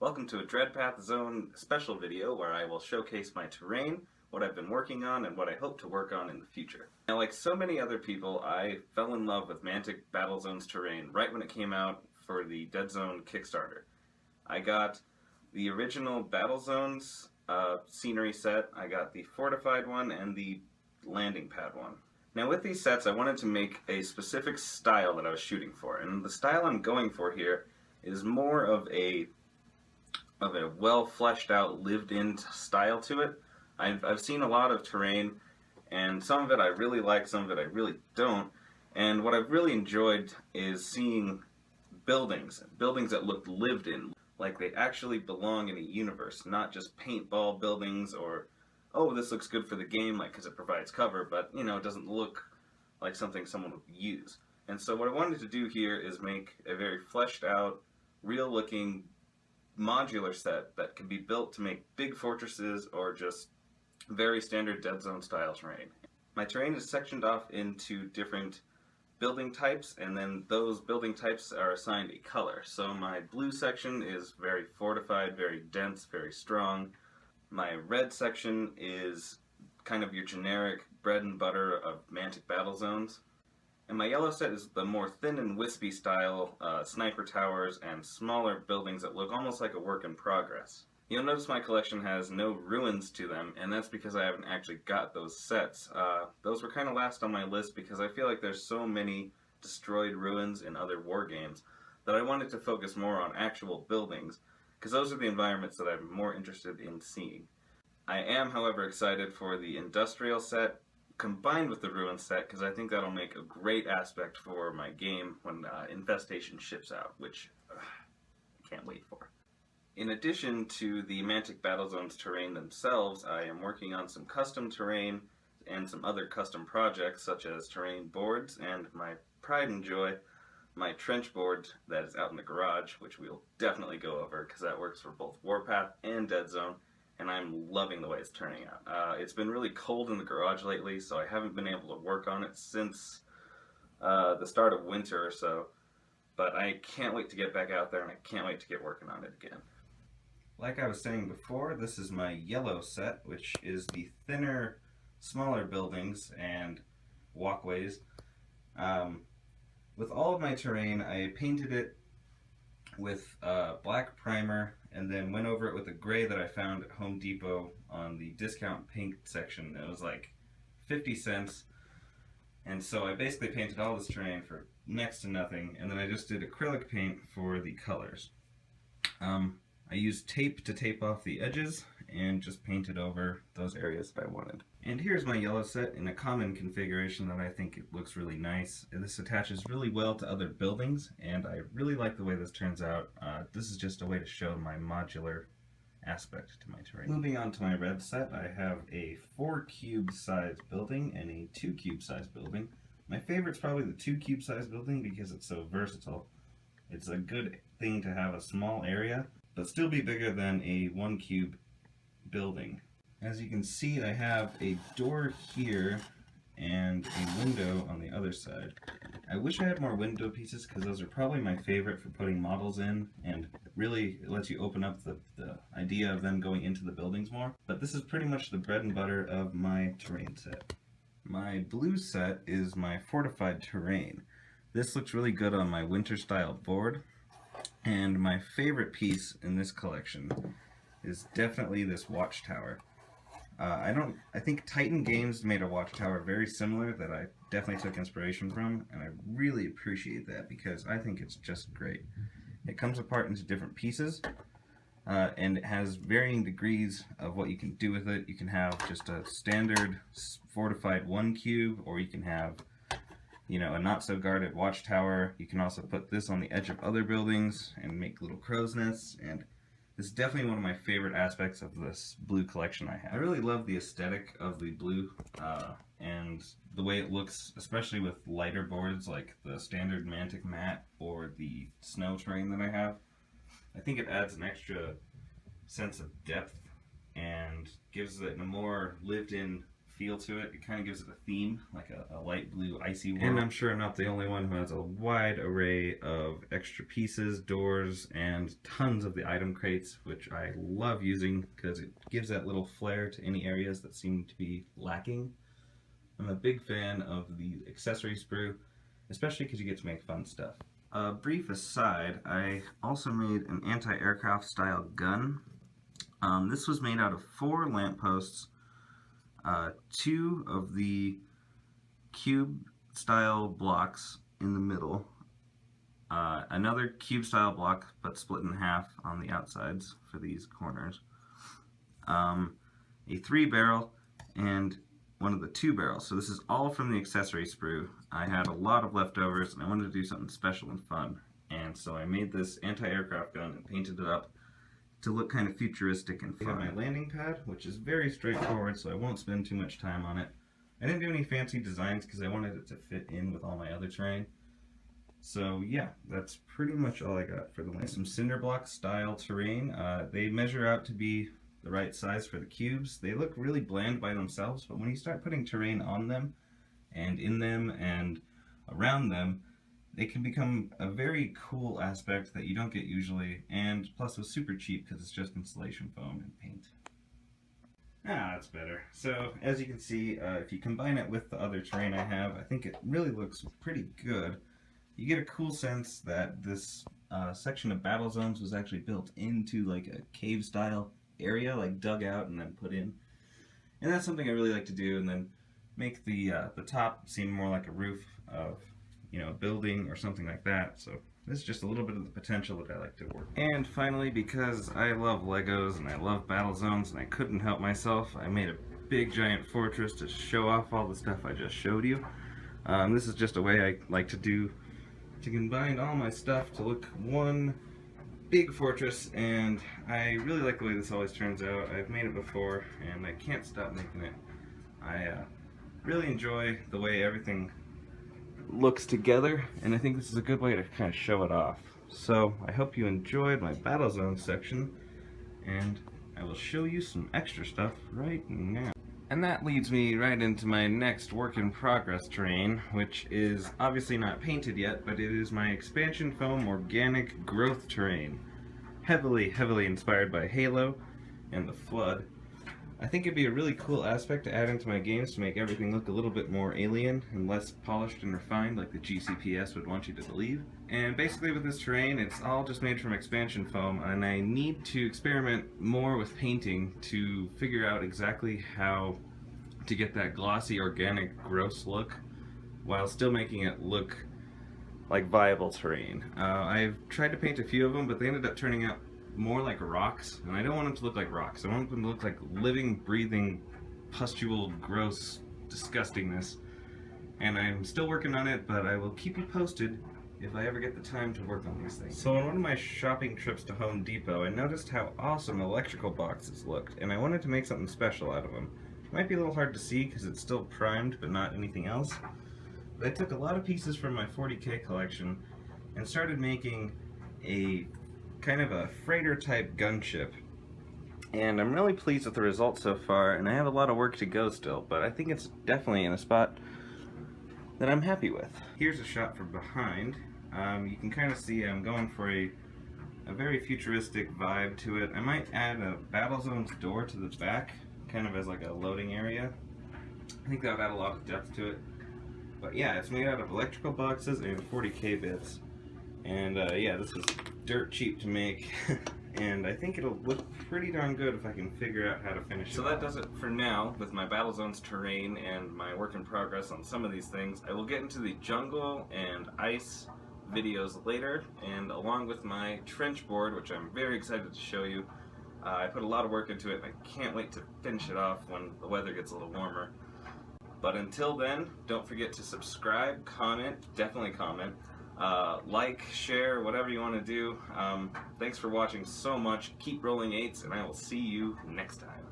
Welcome to a DreadPathZone special video where I will showcase my terrain, what I've been working on, and what I hope to work on in the future. Now, like so many other people, I fell in love with Mantic Battlezones terrain right when it came out for the Dead Zone Kickstarter. I got the original Battlezones scenery set, I got the Fortified one, and the landing pad one. Now with these sets, I wanted to make a specific style that I was shooting for, and the style I'm going for here is more of a well fleshed out, lived in style to it. I've seen a lot of terrain, and some of it I really like, some of it I really don't. And what I've really enjoyed is seeing buildings that look lived in, like they actually belong in a universe, not just paintball buildings or, oh, this looks good for the game, like because it provides cover, but you know, it doesn't look like something someone would use. And so what I wanted to do here is make a very fleshed out, real looking modular set that can be built to make big fortresses or just very standard Dead Zone style terrain. My terrain is sectioned off into different building types, and then those building types are assigned a color. So my blue section is very fortified, very dense, very strong. My red section is kind of your generic bread and butter of Mantic Battlezones. And my yellow set is the more thin and wispy style sniper towers and smaller buildings that look almost like a work in progress. You'll notice my collection has no ruins to them, and that's because I haven't actually got those sets. Those were kind of last on my list because I feel like there's so many destroyed ruins in other war games that I wanted to focus more on actual buildings, because those are the environments that I'm more interested in seeing. I am, however, excited for the industrial set combined with the ruin set, because I think that'll make a great aspect for my game when Infestation ships out, which I can't wait for. In addition to the Mantic Battlezones terrain themselves, I am working on some custom terrain and some other custom projects such as terrain boards and my pride and joy, my trench board that is out in the garage, which we'll definitely go over because that works for both Warpath and Dead Zone, and I'm loving the way it's turning out. It's been really cold in the garage lately, so I haven't been able to work on it since the start of winter or so, but I can't wait to get back out there, and I can't wait to get working on it again. Like I was saying before, this is my yellow set, which is the thinner, smaller buildings and walkways. With all of my terrain, I painted it with black primer and then went over it with a gray that I found at Home Depot on the discount paint section. It was like 50 cents. And so I basically painted all this terrain for next to nothing, and then I just did acrylic paint for the colors. I used tape to tape off the edges and just painted over those areas that I wanted. And here's my yellow set in a common configuration that I think it looks really nice. This attaches really well to other buildings, and I really like the way this turns out. This is just a way to show my modular aspect to my terrain. Moving on to my red set, I have a 4 cube size building and a 2 cube size building. My favorite's probably the 2 cube size building because it's so versatile. It's a good thing to have a small area, but still be bigger than a 1 cube building. As you can see, I have a door here and a window on the other side. I wish I had more window pieces because those are probably my favorite for putting models in, and really it lets you open up the idea of them going into the buildings more. But this is pretty much the bread and butter of my terrain set. My blue set is my fortified terrain. This looks really good on my winter style board. And my favorite piece in this collection is definitely this watchtower. I think Titan Games made a watchtower very similar that I definitely took inspiration from, and I really appreciate that because I think it's just great. It comes apart into different pieces, and it has varying degrees of what you can do with it. You can have just a standard fortified 1 cube, or you can have, you know, a not so guarded watchtower. You can also put this on the edge of other buildings and make little crow's nests, and this is definitely one of my favorite aspects of this blue collection I have. I really love the aesthetic of the blue and the way it looks, especially with lighter boards like the standard Mantic Matte or the snow terrain that I have. I think it adds an extra sense of depth and gives it a more lived-in feel to it. It kind of gives it a theme, like a light blue icy world. And I'm sure I'm not the only one who has a wide array of extra pieces, doors, and tons of the item crates, which I love using because it gives that little flair to any areas that seem to be lacking. I'm a big fan of the accessory sprue, especially because you get to make fun stuff. A brief aside, I also made an anti-aircraft style gun. This was made out of 4 lampposts, 2 of the cube style blocks in the middle, another cube style block but split in half on the outsides for these corners, a 3 barrel, and one of the 2 barrels. So this is all from the accessory sprue. I had a lot of leftovers and I wanted to do something special and fun, and so I made this anti-aircraft gun and painted it up to look kind of futuristic and fun. I have my landing pad, which is very straightforward, so I won't spend too much time on it. I didn't do any fancy designs because I wanted it to fit in with all my other terrain. So yeah, that's pretty much all I got for the land. Some cinder block style terrain. They measure out to be the right size for the cubes. They look really bland by themselves, but when you start putting terrain on them and in them and around them, they can become a very cool aspect that you don't get usually, and plus it was super cheap because it's just insulation foam and paint. Ah, that's better. So as you can see, if you combine it with the other terrain I have, I think it really looks pretty good. You get a cool sense that this section of Battlezones was actually built into like a cave style area, like dug out and then put in. And that's something I really like to do, and then make the top seem more like a roof of, you know, a building or something like that. So this is just a little bit of the potential that I like to work. And finally, because I love Legos and I love Battlezones and I couldn't help myself, I made a big giant fortress to show off all the stuff I just showed you. This is just a way I like to do to combine all my stuff to look one big fortress, and I really like the way this always turns out. I've made it before and I can't stop making it. I really enjoy the way everything looks together, and I think this is a good way to kind of show it off. So I hope you enjoyed my Battlezone section, and I will show you some extra stuff right now. And that leads me right into my next work in progress terrain, which is obviously not painted yet, but it is my expansion foam organic growth terrain. Heavily inspired by Halo and the Flood. I think it'd be a really cool aspect to add into my games to make everything look a little bit more alien and less polished and refined like the GCPS would want you to believe. And basically with this terrain, it's all just made from expansion foam, and I need to experiment more with painting to figure out exactly how to get that glossy, organic, gross look while still making it look like viable terrain. I've tried to paint a few of them, but they ended up turning out more like rocks, and I don't want them to look like rocks. I want them to look like living, breathing, pustule, gross disgustingness. And I'm still working on it, but I will keep you posted if I ever get the time to work on these things. So on one of my shopping trips to Home Depot, I noticed how awesome electrical boxes looked, and I wanted to make something special out of them. It might be a little hard to see because it's still primed, but not anything else. But I took a lot of pieces from my 40K collection and started making a kind of a freighter type gunship, and I'm really pleased with the results so far, and I have a lot of work to go still, but I think it's definitely in a spot that I'm happy with. Here's a shot from behind. You can kind of see I'm going for a very futuristic vibe to it. I might add a Battlezones door to the back, kind of as like a loading area. I think that would add a lot of depth to it. But yeah, it's made out of electrical boxes and 40K bits. And yeah, this is dirt cheap to make, and I think it'll look pretty darn good if I can figure out how to finish it. So that does it for now with my Battlezones terrain and my work in progress on some of these things. I will get into the jungle and ice videos later, and along with my trench board, which I'm very excited to show you. I put a lot of work into it, and I can't wait to finish it off when the weather gets a little warmer. But until then, don't forget to subscribe, comment, definitely comment. Like, share, whatever you want to do. Thanks for watching so much. Keep rolling 8s, and I will see you next time.